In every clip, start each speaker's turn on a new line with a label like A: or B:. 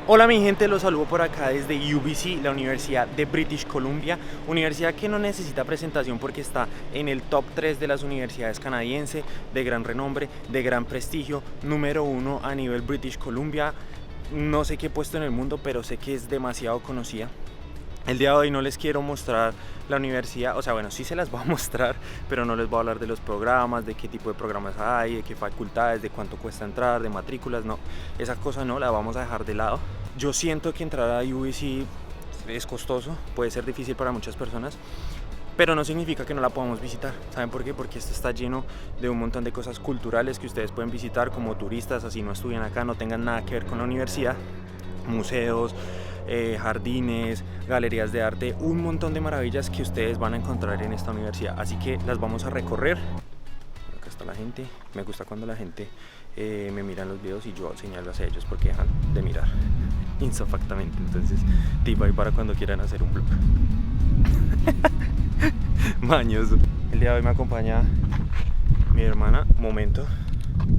A: Hola mi gente, los saludo por acá desde UBC, la Universidad de British Columbia, universidad que no necesita presentación porque está en el top 3 de las universidades canadienses, de gran renombre, de gran prestigio, número 1 a nivel British Columbia. No sé qué puesto en el mundo, pero sé que es demasiado conocida. El día de hoy no les quiero mostrar la universidad, o sea, bueno, sí se las voy a mostrar, pero no les voy a hablar de los programas, de qué tipo de programas hay, de qué facultades, de cuánto cuesta entrar, de matrículas, no, esa cosa no, la vamos a dejar de lado. Yo siento que entrar a UBC es costoso, puede ser difícil para muchas personas, pero no significa que no la podamos visitar. ¿Saben por qué? Porque esto está lleno de un montón de cosas culturales que ustedes pueden visitar como turistas, así no estudien acá, no tengan nada que ver con la universidad, museos, jardines, galerías de arte, un montón de maravillas que ustedes van a encontrar en esta universidad, así que las vamos a recorrer. Acá está la gente, me gusta cuando la gente me mira en los videos y yo señalo hacia ellos porque dejan de mirar insofactamente, entonces tip ahí para cuando quieran hacer un vlog. Mañoso. El día de hoy me acompaña mi hermana, momento,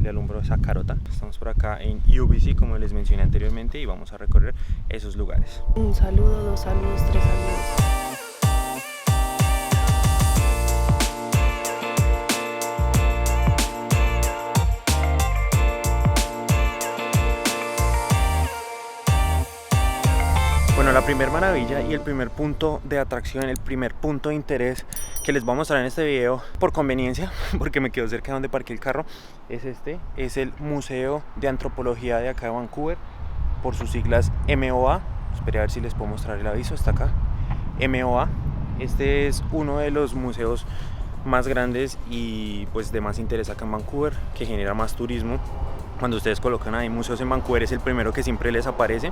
A: le alumbro esa carota. Estamos por acá en UBC, como les mencioné anteriormente, y vamos a recorrer esos lugares.
B: Un saludo, dos saludos, tres saludos.
A: Bueno, la primera maravilla y el primer punto de atracción, el primer punto de interés que les voy a mostrar en este video por conveniencia, porque me quedo cerca de donde parqué el carro, es este, es el Museo de Antropología de acá de Vancouver, por sus siglas MOA. Esperé a ver si les puedo mostrar el aviso, está acá, MOA. Este es uno de los museos más grandes y pues de más interés acá en Vancouver, que genera más turismo. Cuando ustedes colocan ahí museos en Vancouver es el primero que siempre les aparece.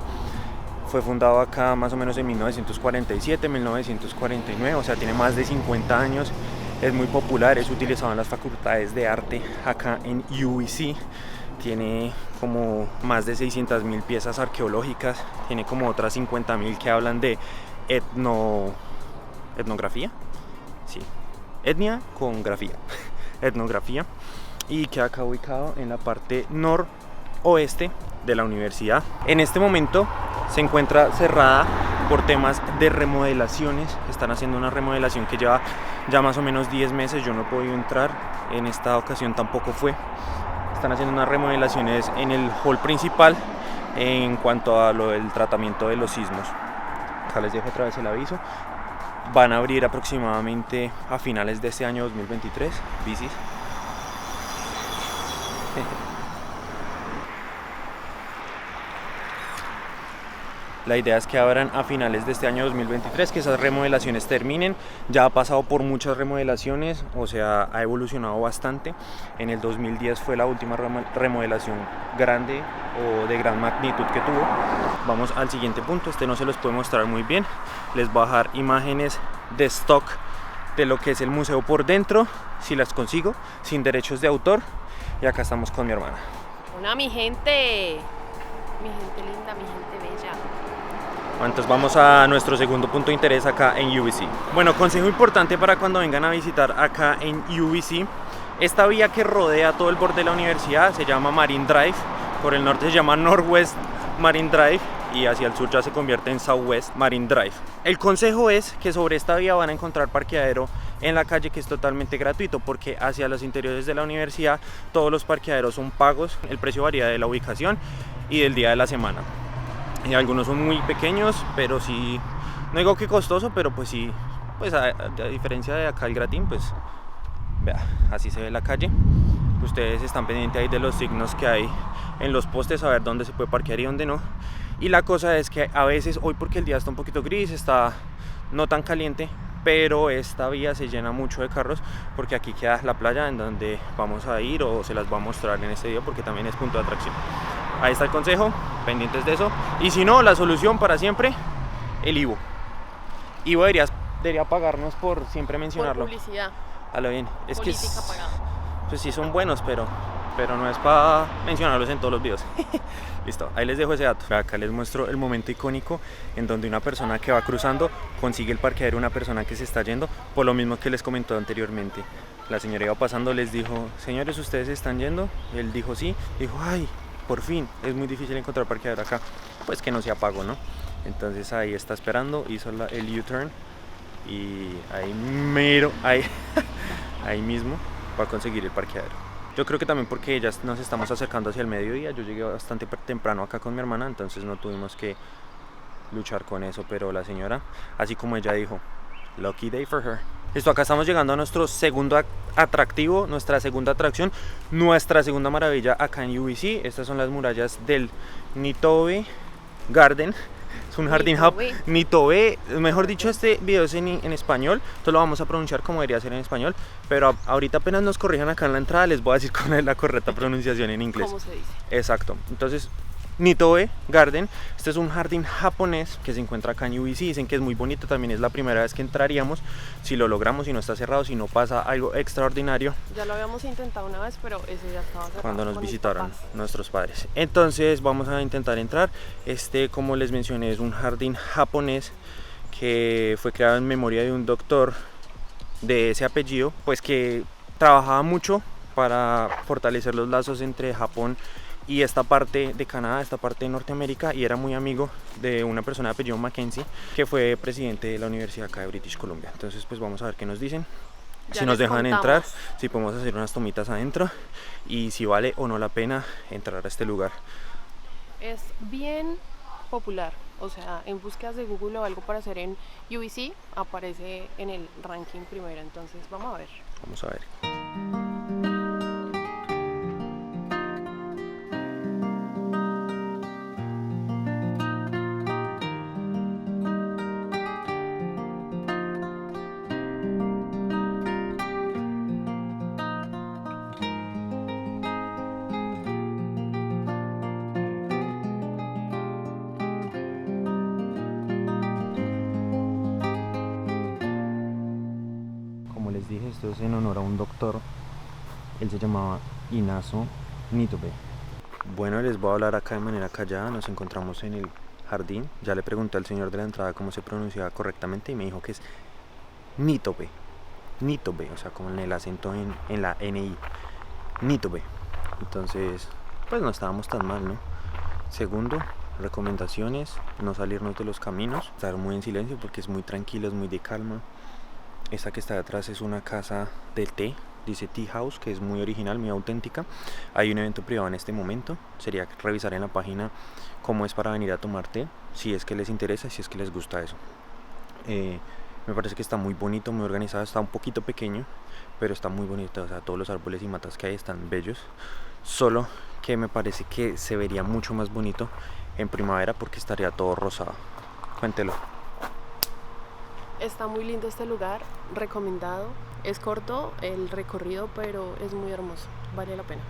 A: Fue fundado acá más o menos en 1947, 1949, o sea, tiene más de 50 años. Es muy popular, es utilizado en las facultades de arte acá en UBC. Tiene como más de 600.000 piezas arqueológicas. Tiene como otras 50.000 que hablan de etnografía. Sí, etnia con grafía. Etnografía. Y queda acá ubicado en la parte noroeste de la universidad. En este momento se encuentra cerrada por temas de remodelaciones. Están haciendo una remodelación que lleva ya más o menos 10 meses. Yo no he podido entrar, en esta ocasión tampoco fue. Están haciendo unas remodelaciones en el hall principal en cuanto a lo del tratamiento de los sismos. Acá les dejo otra vez el aviso. Van a abrir aproximadamente a finales de este año 2023. Bicis. La idea es que abran a finales de este año 2023, que esas remodelaciones terminen. Ya ha pasado por muchas remodelaciones, o sea, ha evolucionado bastante. En el 2010 fue la última remodelación grande o de gran magnitud que tuvo. Vamos al siguiente punto, este no se los puedo mostrar muy bien. Les voy a dejar imágenes de stock de lo que es el museo por dentro, si las consigo, sin derechos de autor. Y acá estamos con mi hermana.
B: Hola, mi gente linda, mi gente bella.
A: Entonces vamos a nuestro segundo punto de interés acá en UBC. Bueno, consejo importante para cuando vengan a visitar acá en UBC. Esta vía que rodea todo el borde de la universidad se llama Marine Drive. Por el norte se llama Northwest Marine Drive y hacia el sur ya se convierte en Southwest Marine Drive. El consejo es que sobre esta vía van a encontrar parqueadero en la calle, que es totalmente gratuito, porque hacia los interiores de la universidad todos los parqueaderos son pagos. El precio varía de la ubicación y del día de la semana. Y algunos son muy pequeños, pero sí, no digo que costoso, pero pues sí, pues a diferencia de acá el Gratín, pues vea, así se ve la calle. Ustedes están pendientes ahí de los signos que hay en los postes, a ver dónde se puede parquear y dónde no. Y la cosa es que a veces, hoy porque el día está un poquito gris, está no tan caliente, pero esta vía se llena mucho de carros, porque aquí queda la playa en donde vamos a ir, o se las voy a mostrar en este video porque también es punto de atracción. Ahí está el consejo, pendientes de eso. Y si no, la solución para siempre, el Ivo. Ivo debería pagarnos por siempre mencionarlo.
B: Por publicidad.
A: A lo bien. Es
B: Política
A: que
B: pagada.
A: pues sí son buenos, pero no es para mencionarlos en todos los videos. Listo, ahí les dejo ese dato. Acá les muestro el momento icónico en donde una persona que va cruzando consigue el parqueadero, una persona que se está yendo, por lo mismo que les comentó anteriormente. La señora iba pasando, les dijo: señores, ¿ustedes se están yendo? Él dijo sí, dijo: ay, por fin, es muy difícil encontrar parqueadero acá, pues que no sea pago, ¿no? Entonces ahí está esperando, hizo el U-turn y ahí mero, ahí, ahí mismo va a conseguir el parqueadero. Yo creo que también porque ya nos estamos acercando hacia el mediodía, yo llegué bastante temprano acá con mi hermana, entonces no tuvimos que luchar con eso, pero la señora, así como ella dijo, lucky day for her. Listo, acá estamos llegando a nuestro segundo atractivo, nuestra segunda atracción, nuestra segunda maravilla acá en UBC. Estas son las murallas del Nitobe Garden. Es un jardín hub. Nitobe, mejor dicho, este video es en español, entonces lo vamos a pronunciar como debería ser en español, pero ahorita apenas nos corrijan acá en la entrada, les voy a decir cuál es la correcta pronunciación en inglés.
B: ¿Cómo se dice?
A: Exacto, entonces Nitobe Garden, este es un jardín japonés que se encuentra acá en UBC, dicen que es muy bonito, también es la primera vez que entraríamos, si lo logramos, si no está cerrado, si no pasa algo extraordinario.
B: Ya lo habíamos intentado una vez, pero ese ya estaba cerrado.
A: Cuando nos visitaron nuestros padres. Entonces vamos a intentar entrar. Como les mencioné, es un jardín japonés que fue creado en memoria de un doctor de ese apellido, pues que trabajaba mucho para fortalecer los lazos entre Japón y esta parte de Canadá, esta parte de Norteamérica, y era muy amigo de una persona de apellido Mackenzie, que fue presidente de la universidad acá de British Columbia. Entonces pues vamos a ver qué nos dicen, si nos dejan entrar, si podemos hacer unas tomitas adentro y si vale o no la pena entrar a este lugar.
B: Es bien popular, o sea, en búsquedas de Google o algo para hacer en UBC aparece en el ranking primero, entonces vamos a ver.
A: Vamos a ver. Dije, esto es en honor a un doctor, él se llamaba Inazo Nitobe. Bueno, les voy a hablar acá de manera callada, nos encontramos en el jardín, ya le pregunté al señor de la entrada cómo se pronunciaba correctamente y me dijo que es Nitobe, Nitobe, o sea, con el acento en la NI, Nitobe. Entonces, pues no estábamos tan mal, ¿no? Segundo, recomendaciones, no salirnos de los caminos, estar muy en silencio porque es muy tranquilo, es muy de calma. Esta que está detrás es una casa de té, dice Tea House, que es muy original, muy auténtica. Hay un evento privado en este momento, sería revisar en la página cómo es para venir a tomar té, si es que les interesa, si es que les gusta eso. Me parece que está muy bonito, muy organizado, está un poquito pequeño, pero está muy bonito, o sea, todos los árboles y matas que hay están bellos, solo que me parece que se vería mucho más bonito en primavera porque estaría todo rosado. Cuéntelo.
B: Está muy lindo este lugar, recomendado. Es corto el recorrido, pero es muy hermoso, vale la pena.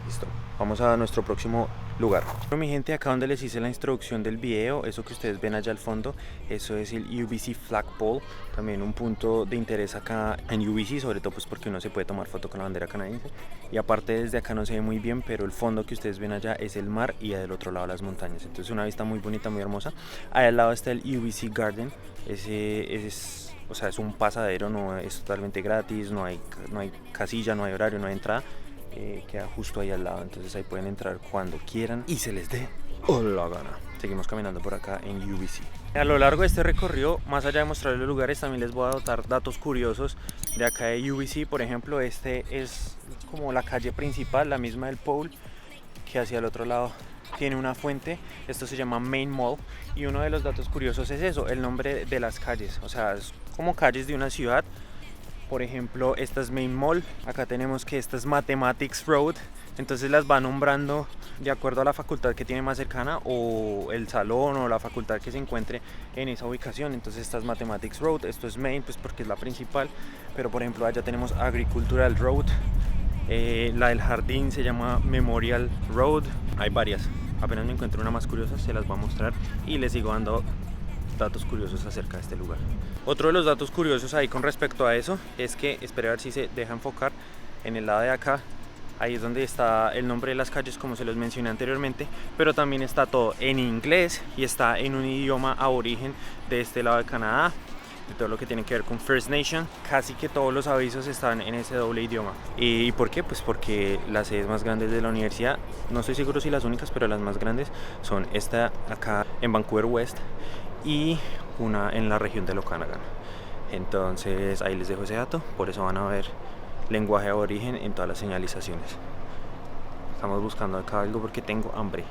A: Listo, vamos a nuestro próximo lugar. Bueno, mi gente, acá donde les hice la introducción del video, eso que ustedes ven allá al fondo, eso es el UBC Flagpole, también un punto de interés acá en UBC, sobre todo pues porque uno se puede tomar foto con la bandera canadiense. Y aparte desde acá no se ve muy bien, pero el fondo que ustedes ven allá es el mar y del otro lado las montañas. Entonces una vista muy bonita, muy hermosa. Ahí al lado está el UBC Garden, o sea, es un pasadero, no es totalmente gratis, no hay casilla, no hay horario, no hay entrada. Queda justo ahí al lado, entonces ahí pueden entrar cuando quieran y se les dé la gana. Seguimos caminando por acá en UBC. A lo largo de este recorrido, más allá de mostrarles los lugares, también les voy a dar datos curiosos de acá de UBC. Por ejemplo, este es como la calle principal, la misma del Pole, que hacia el otro lado tiene una fuente. Esto se llama Main Mall, y uno de los datos curiosos es eso, el nombre de las calles, o sea, es como calles de una ciudad. Por ejemplo, esta es Main Mall, acá tenemos que esta es Mathematics Road, entonces las va nombrando de acuerdo a la facultad que tiene más cercana o el salón o la facultad que se encuentre en esa ubicación. Entonces esta es Mathematics Road, esto es Main pues porque es la principal, pero por ejemplo allá tenemos Agricultural Road, la del jardín se llama Memorial Road, hay varias, apenas me encuentro una más curiosa se las voy a mostrar y les sigo dando datos curiosos acerca de este lugar. Otro de los datos curiosos ahí con respecto a eso es que, espera a ver si se deja enfocar, en el lado de acá, ahí es donde está el nombre de las calles como se los mencioné anteriormente, pero también está todo en inglés y está en un idioma aborigen de este lado de Canadá. de todo lo que tiene que ver con First Nation. Casi que todos los avisos están en ese doble idioma. ¿Y por qué? Pues porque las sedes más grandes de la universidad, no estoy seguro si las únicas, pero las más grandes son esta acá en Vancouver West y una en la región de Okanagan. Entonces ahí les dejo ese dato, por eso van a ver lenguaje aborigen en todas las señalizaciones. Estamos buscando acá algo porque tengo hambre.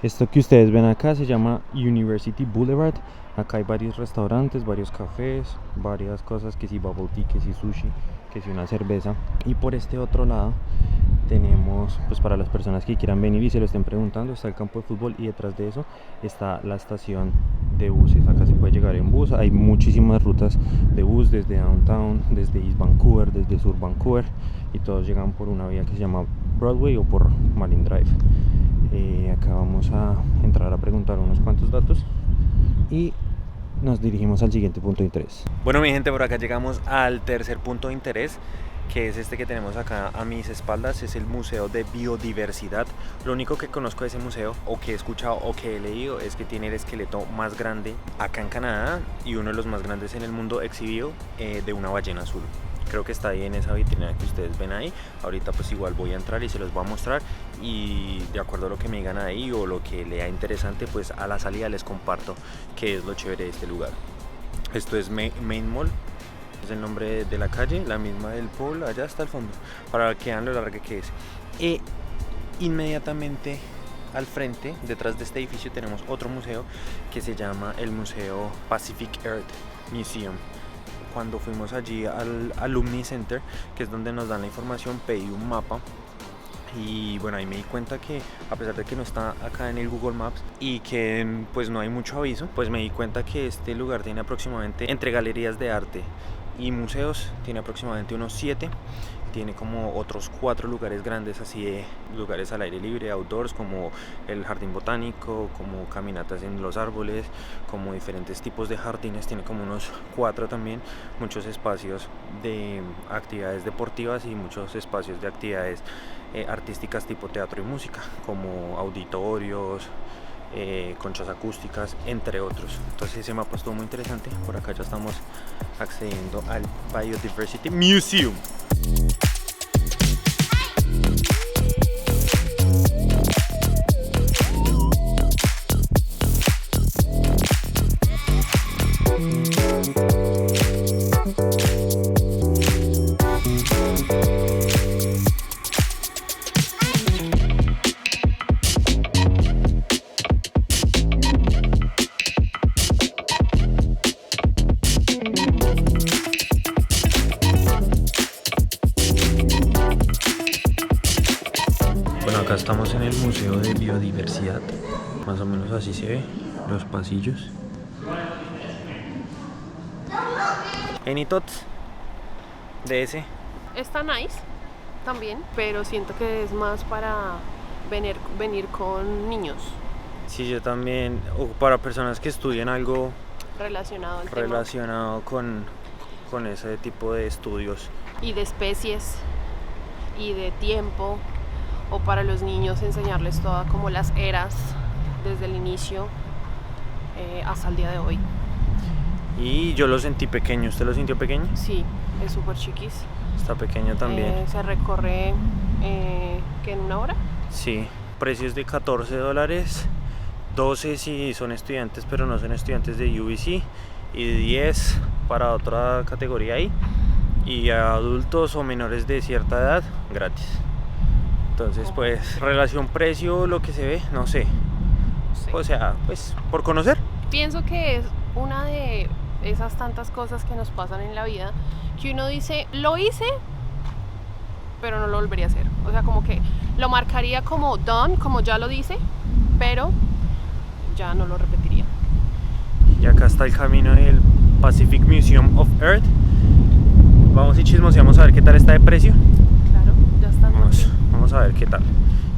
A: Esto que ustedes ven acá se llama University Boulevard. Acá hay varios restaurantes, varios cafés, varias cosas, que si bubble tea, que si sushi, que si una cerveza. Y por este otro lado tenemos, pues para las personas que quieran venir y se lo estén preguntando, está el campo de fútbol y detrás de eso está la estación de buses. Acá se puede llegar en bus, hay muchísimas rutas de bus desde Downtown, desde East Vancouver, desde Sur Vancouver, y todos llegan por una vía que se llama Broadway o por Marine Drive. Acá vamos a entrar a preguntar unos cuantos datos y nos dirigimos al siguiente punto de interés. Bueno, mi gente, por acá llegamos al tercer punto de interés, que es este que tenemos acá a mis espaldas. Es el Museo de Biodiversidad. Lo único que conozco de ese museo, o que he escuchado o que he leído, es que tiene el esqueleto más grande acá en Canadá y uno de los más grandes en el mundo exhibido de una ballena azul. Creo que está ahí en esa vitrina que ustedes ven ahí. Ahorita pues igual voy a entrar y se los voy a mostrar, y de acuerdo a lo que me digan ahí o lo que lea interesante, pues a la salida les comparto qué es lo chévere de este lugar. Esto es Main Mall, es el nombre de la calle, la misma del pool, allá está al fondo, para que vean lo larga que es. E inmediatamente al frente, detrás de este edificio, tenemos otro museo que se llama el Museo Pacific Earth Museum. Cuando fuimos allí al Alumni Center, que es donde nos dan la información, pedí un mapa. Y bueno, ahí me di cuenta que a pesar de que no está acá en el Google Maps y que pues no hay mucho aviso, pues me di cuenta que este lugar tiene aproximadamente, entre galerías de arte y museos, tiene aproximadamente unos 7. Tiene como otros 4 lugares grandes, así de lugares al aire libre, outdoors, como el jardín botánico, como caminatas en los árboles, como diferentes tipos de jardines. Tiene como unos 4 también, muchos espacios de actividades deportivas y muchos espacios de actividades artísticas tipo teatro y música, como auditorios, conchas acústicas, entre otros. Entonces ese mapa estuvo muy interesante. Por acá ya estamos accediendo al Biodiversity Museum. Acá estamos en el Museo de Biodiversidad, más o menos así se ve los pasillos. Any thoughts de ese?
B: Está nice también, pero siento que es más para venir con niños.
A: Sí, yo también, o para personas que estudian algo
B: relacionado
A: con ese tipo de estudios.
B: Y de especies y de tiempo. O para los niños enseñarles todas como las eras desde el inicio hasta el día de hoy.
A: Y yo lo sentí pequeño. ¿Usted lo sintió pequeño?
B: Sí, es súper chiquis.
A: Está pequeño también.
B: Se recorre ¿qué, en una hora?
A: Sí, precios de $14, 12 si son estudiantes pero no son estudiantes de UBC, y 10 para otra categoría ahí, y a adultos o menores de cierta edad gratis. Entonces pues relación precio, lo que se ve, no sé. Sí. O sea, pues por conocer.
B: Pienso que es una de esas tantas cosas que nos pasan en la vida que uno dice, lo hice, pero no lo volvería a hacer. O sea, como que lo marcaría como done, como ya lo dice, pero ya no lo repetiría.
A: Y acá está el camino del Pacific Museum of Earth. Vamos y chismoseamos a ver qué tal está de precio.
B: Claro, ya está.
A: Vamos a ver qué tal.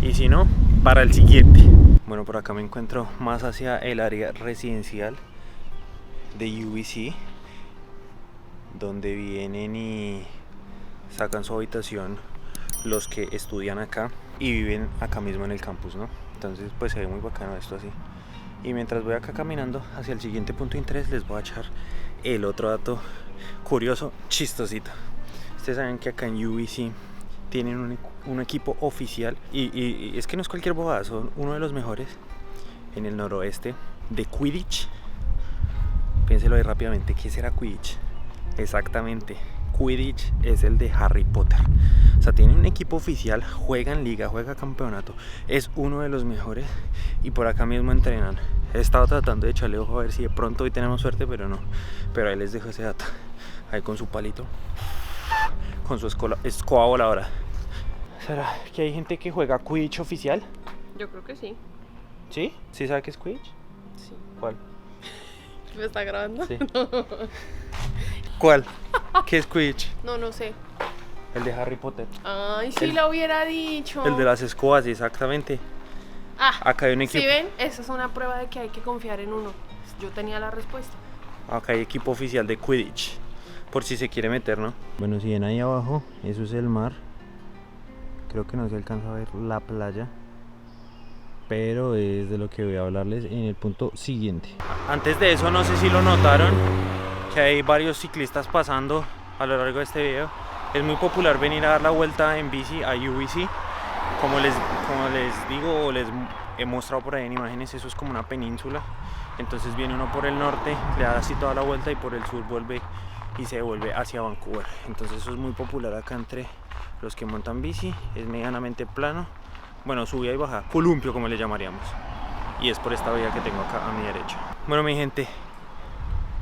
A: Y si no, para el siguiente. Bueno, por acá me encuentro más hacia el área residencial de UBC, donde vienen y sacan su habitación los que estudian acá y viven acá mismo en el campus, ¿no? Entonces pues se ve muy bacano esto así. Y mientras voy acá caminando hacia el siguiente punto de interés, les voy a echar el otro dato curioso, chistosito. Ustedes saben que acá en UBC tienen un equipo oficial y es que no es cualquier bobada, son uno de los mejores en el noroeste de Quidditch. Piénselo ahí rápidamente, ¿qué será Quidditch? Exactamente, Quidditch es el de Harry Potter. O sea, tiene un equipo oficial, juega en liga, juega campeonato, es uno de los mejores y por acá mismo entrenan. He estado tratando de echarle ojo a ver si de pronto hoy tenemos suerte, pero no. Pero ahí les dejo ese dato, ahí con su palito, con su escoba voladora. ¿Será que hay gente que juega Quidditch oficial?
B: Yo creo que sí.
A: ¿Sí? ¿Sí sabe qué es Quidditch?
B: Sí.
A: ¿Cuál?
B: ¿Me está grabando?
A: Sí. ¿Cuál? ¿Qué es Quidditch?
B: No sé.
A: El de Harry Potter.
B: Ay, sí lo hubiera dicho.
A: El de las escobas, exactamente. Acá hay un equipo.
B: ¿Sí ven? Esa es una prueba de que hay que confiar en uno. Yo tenía la respuesta.
A: Acá hay equipo oficial de Quidditch, por si se quiere meter, ¿no? Bueno, si ven ahí abajo, eso es el mar. Creo que no se alcanza a ver la playa, pero es de lo que voy a hablarles en el punto siguiente. Antes de eso, no sé si lo notaron, que hay varios ciclistas pasando a lo largo de este video. Es muy popular venir a dar la vuelta en bici a UBC. Como les digo, o les he mostrado por ahí en imágenes, eso es como una península. Entonces viene uno por el norte, le da así toda la vuelta y por el sur vuelve y se devuelve hacia Vancouver. Entonces eso es muy popular acá entre los que montan bici. Es medianamente plano, bueno, subida y bajada, columpio como le llamaríamos. Y es por esta vía que tengo acá a mi derecha. Bueno, mi gente,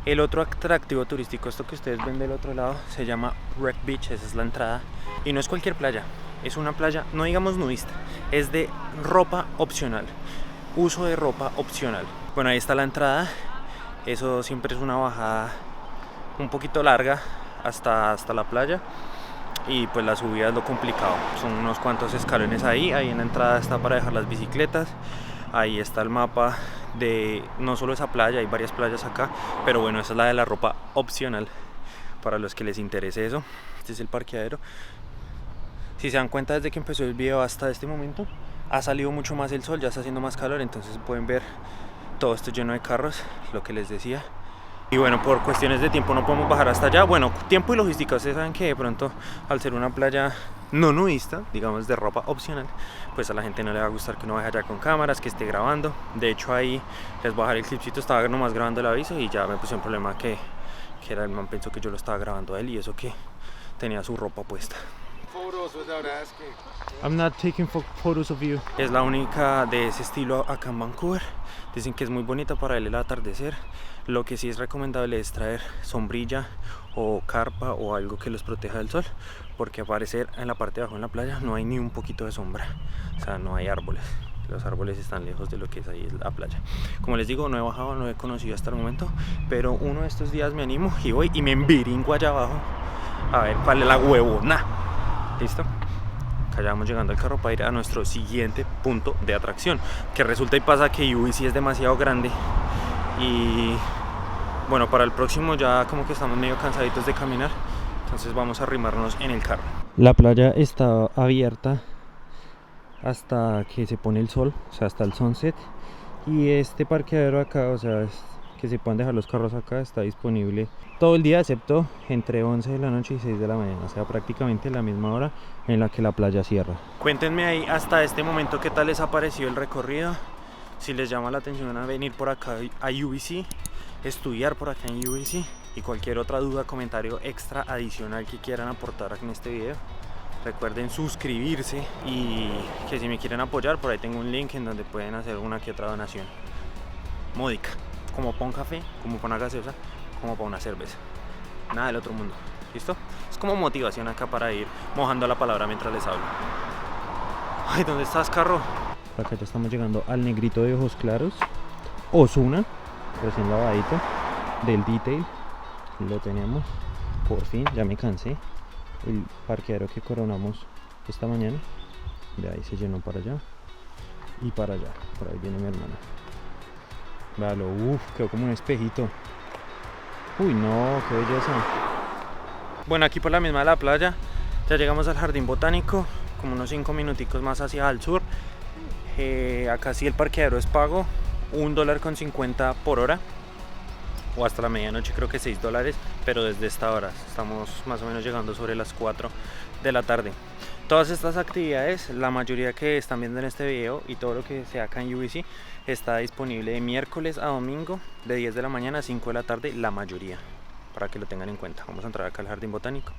A: el otro atractivo turístico, esto que ustedes ven del otro lado, se llama Wreck Beach, esa es la entrada. Y no es cualquier playa, es una playa, no digamos nudista, es de ropa opcional, uso de ropa opcional. Bueno, ahí está la entrada, eso siempre es una bajada un poquito larga hasta la playa. Y pues la subida es lo complicado, son unos cuantos escalones ahí en la entrada está para dejar las bicicletas. Ahí está el mapa de no solo esa playa, hay varias playas acá, pero bueno, esa es la de la ropa opcional para los que les interese eso. Este es el parqueadero. Si se dan cuenta, desde que empezó el video hasta este momento ha salido mucho más el sol, ya está haciendo más calor, entonces pueden ver todo esto lleno de carros, lo que les decía. Y bueno, por cuestiones de tiempo no podemos bajar hasta allá. Bueno, tiempo y logística, ustedes saben que de pronto al ser una playa no nudista, digamos de ropa opcional, pues a la gente no le va a gustar que uno vaya allá con cámaras, que esté grabando. De hecho ahí les voy a dejar el clipcito, estaba nomás grabando el aviso y ya me puse un problema que era el man pensó que yo lo estaba grabando a él y eso que tenía su ropa puesta. I'm not taking photos of you. Es la única de ese estilo acá en Vancouver. Dicen que es muy bonita para ver el atardecer. Lo que sí es recomendable es traer sombrilla o carpa o algo que los proteja del sol, porque al parecer en la parte de abajo en la playa no hay ni un poquito de sombra, o sea, no hay árboles. Los árboles están lejos de lo que es ahí la playa. Como les digo, no he bajado, no he conocido hasta el momento, pero uno de estos días me animo y voy y me enviringo allá abajo a ver cuál es la huevona. ¿Listo? Acá ya vamos llegando al carro para ir a nuestro siguiente punto de atracción, que resulta y pasa que UBC es demasiado grande y bueno, para el próximo ya como que estamos medio cansaditos de caminar, entonces vamos a arrimarnos en el carro. La playa está abierta hasta que se pone el sol, o sea, hasta el sunset, y este parqueadero acá, o sea, que se puedan dejar los carros acá, está disponible todo el día excepto entre 11 de la noche y 6 de la mañana, o sea, prácticamente la misma hora en la que la playa cierra. Cuéntenme ahí hasta este momento qué tal les ha parecido el recorrido, si les llama la atención a venir por acá a UBC, estudiar por acá en UBC, y cualquier otra duda, comentario extra adicional que quieran aportar en este video. Recuerden suscribirse y que si me quieren apoyar, por ahí tengo un link en donde pueden hacer una que otra donación módica, como para un café, como para una gaseosa, como para una cerveza, nada del otro mundo. ¿Listo? Es como motivación acá para ir mojando la palabra mientras les hablo. Ay, ¿dónde estás, carro? Por acá ya estamos llegando al negrito de ojos claros, Ozuna, recién lavadito, del Detail. Lo tenemos, por fin, ya me cansé. El parqueadero que coronamos esta mañana, de ahí se llenó para allá y para allá, por ahí viene mi hermana. Véalo, quedó como un espejito. Uy, no, qué belleza. Bueno, aquí por la misma de la playa ya llegamos al jardín botánico, como unos 5 minuticos más hacia el sur. Acá sí el parqueadero es pago, $1.50 por hora, o hasta la medianoche creo que $6, pero desde esta hora estamos más o menos llegando sobre las 4 de la tarde. Todas estas actividades, la mayoría que están viendo en este video y todo lo que sea acá en UBC, está disponible de miércoles a domingo de 10 de la mañana a 5 de la tarde, la mayoría, para que lo tengan en cuenta. Vamos a entrar acá al jardín botánico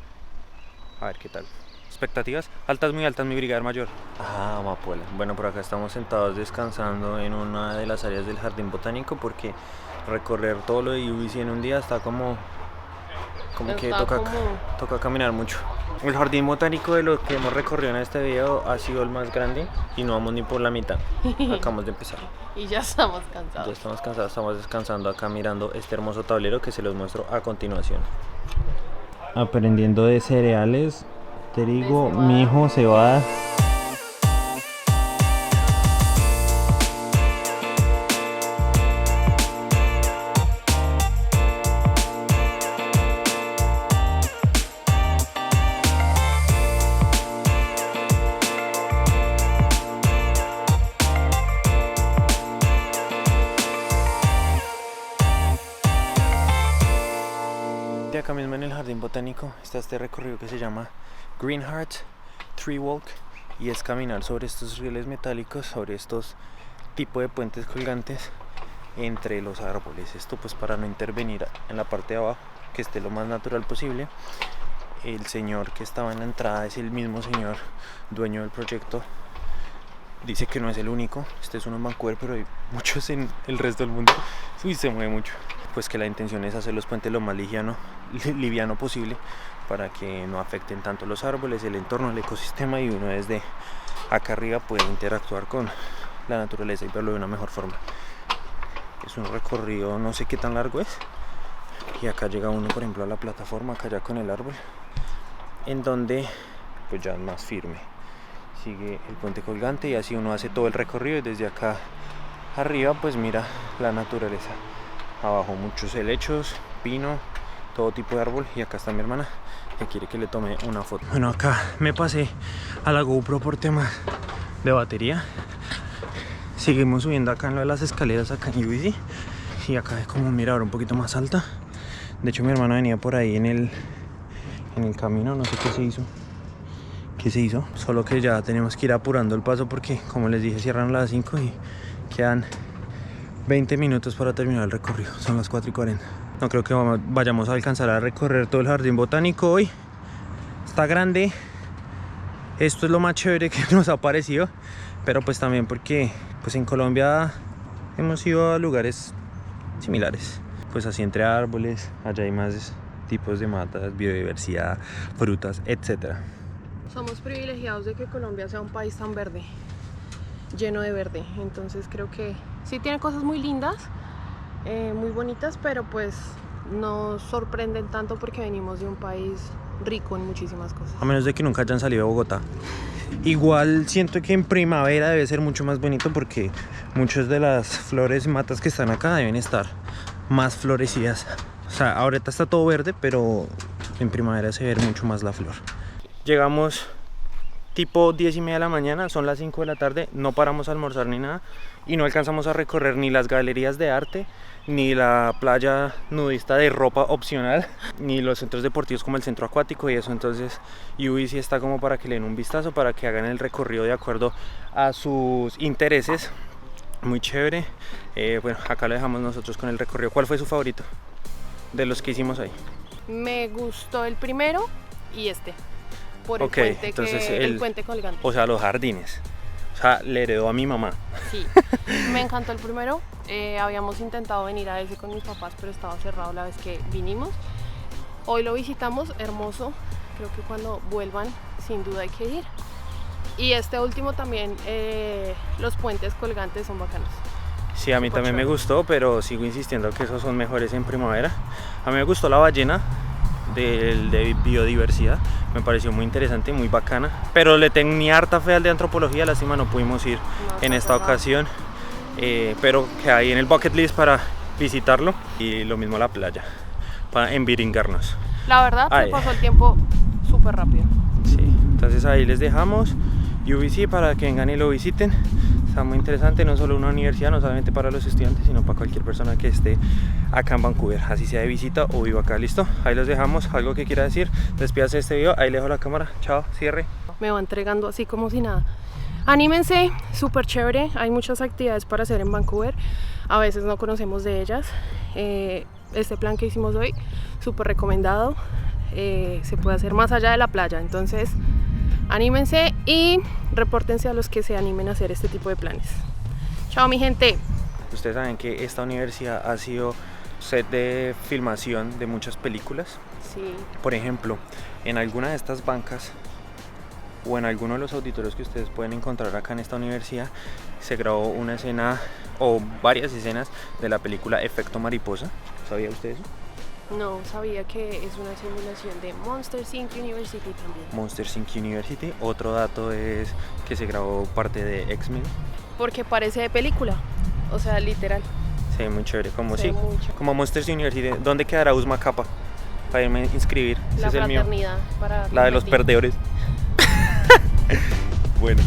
A: a ver qué tal. ¿Expectativas? Altas, muy altas, mi brigadier mayor. Ah, amapola. Bueno, por acá estamos sentados descansando en una de las áreas del jardín botánico, porque recorrer todo lo de UBC en un día está como que toca caminar mucho. El jardín botánico de lo que hemos recorrido en este video ha sido el más grande y no vamos ni por la mitad. Acabamos de empezar.
B: Y ya estamos cansados.
A: Ya estamos cansados, estamos descansando acá mirando este hermoso tablero que se los muestro a continuación. Aprendiendo de cereales, trigo, mijo, cebada. Acá mismo en el jardín botánico está este recorrido que se llama Green Heart Tree Walk, y es caminar sobre estos rieles metálicos, sobre estos tipos de puentes colgantes entre los árboles. Esto pues para no intervenir en la parte de abajo, que esté lo más natural posible. El señor que estaba en la entrada es el mismo señor dueño del proyecto. Dice que no es el único, este es uno en Vancouver, pero hay muchos en el resto del mundo. Uy, se mueve mucho. Pues que la intención es hacer los puentes lo más liviano posible, para que no afecten tanto los árboles, el entorno, el ecosistema, y uno desde acá arriba puede interactuar con la naturaleza y verlo de una mejor forma. Es un recorrido, no sé qué tan largo es, y acá llega uno, por ejemplo, a la plataforma, acá ya con el árbol, en donde pues ya es más firme. Sigue el puente colgante y así uno hace todo el recorrido, y desde acá arriba pues mira la naturaleza. Abajo muchos helechos, pino, todo tipo de árbol, y acá está mi hermana que quiere que le tome una foto. Bueno, acá me pasé a la GoPro por temas de batería. Seguimos subiendo acá en lo de las escaleras acá en UBC, y acá es como un mirador un poquito más alta. De hecho mi hermana venía por ahí en el camino, no sé qué se hizo, solo que ya tenemos que ir apurando el paso porque, como les dije, cierran a las 5 y quedan 20 minutos para terminar el recorrido. Son las 4:40. No creo que vayamos a alcanzar a recorrer todo el jardín botánico hoy. Está grande. Esto es lo más chévere que nos ha parecido, pero pues también porque pues en Colombia hemos ido a lugares similares, pues así entre árboles. Allá hay más tipos de matas, biodiversidad, frutas, etcétera.
B: Somos privilegiados de que Colombia sea un país tan verde, lleno de verde. Entonces creo que sí tiene cosas muy lindas, muy bonitas, pero pues nos sorprenden tanto porque venimos de un país rico en muchísimas cosas.
A: A menos de que nunca hayan salido de Bogotá. Igual siento que en primavera debe ser mucho más bonito, porque muchas de las flores y matas que están acá deben estar más florecidas. O sea, ahorita está todo verde, pero en primavera se ve mucho más la flor. Llegamos tipo 10:30 de la mañana, son las 5 de la tarde, no paramos a almorzar ni nada, y no alcanzamos a recorrer ni las galerías de arte, ni la playa nudista de ropa opcional, ni los centros deportivos como el centro acuático y eso. Entonces UBC está como para que le den un vistazo, para que hagan el recorrido de acuerdo a sus intereses. Muy chévere. Bueno, acá lo dejamos nosotros con el recorrido. ¿Cuál fue su favorito de los que hicimos ahí?
B: Me gustó el primero y por el
A: Okay,
B: puente,
A: entonces
B: el puente colgante.
A: O sea, los jardines. O sea, le heredó a mi mamá.
B: Sí, me encantó el primero. Habíamos intentado venir a ese con mis papás, pero estaba cerrado la vez que vinimos. Hoy lo visitamos, hermoso. Creo que cuando vuelvan, sin duda hay que ir. Y este último también, los puentes colgantes son bacanos.
A: Sí, a mí también me gustó, pero sigo insistiendo que esos son mejores en primavera. A mí me gustó la ballena de biodiversidad, me pareció muy interesante, muy bacana, pero le tenía harta fe al de antropología. Lástima no pudimos ir en esta ocasión, pero que hay en el bucket list para visitarlo. Y lo mismo la playa, para enviringarnos.
B: La verdad, se pasó el tiempo súper rápido.
A: Sí, entonces ahí les dejamos UBC para que vengan y lo visiten. Está muy interesante, no solo una universidad, no solamente para los estudiantes, sino para cualquier persona que esté acá en Vancouver, así sea de visita o viva acá. ¿Listo? Ahí los dejamos. Algo que quiera decir, despídase de este video, ahí le dejo la cámara. Chao, cierre.
B: Me va entregando así como si nada. Anímense, súper chévere, hay muchas actividades para hacer en Vancouver, a veces no conocemos de ellas. Este plan que hicimos hoy, súper recomendado, se puede hacer más allá de la playa, entonces anímense y repórtense a los que se animen a hacer este tipo de planes. Chao mi gente.
A: Ustedes saben que esta universidad ha sido set de filmación de muchas películas.
B: Sí.
A: Por ejemplo, en alguna de estas bancas o en alguno de los auditorios que ustedes pueden encontrar acá en esta universidad se grabó una escena o varias escenas de la película Efecto Mariposa. ¿Sabía usted eso?
B: No, sabía que es una simulación de Monsters Inc. University también.
A: Monsters Inc. University. Otro dato es que se grabó parte de X-Men.
B: Porque parece de película, o sea, literal.
A: Se ve muy chévere, como
B: Se ve
A: sí,
B: muy chévere.
A: como Monsters University. ¿Dónde quedará Usma Kappa? Para irme a inscribir. Ese
B: La
A: es el mío.
B: fraternidad para
A: La de los
B: competir.
A: perdedores. Bueno.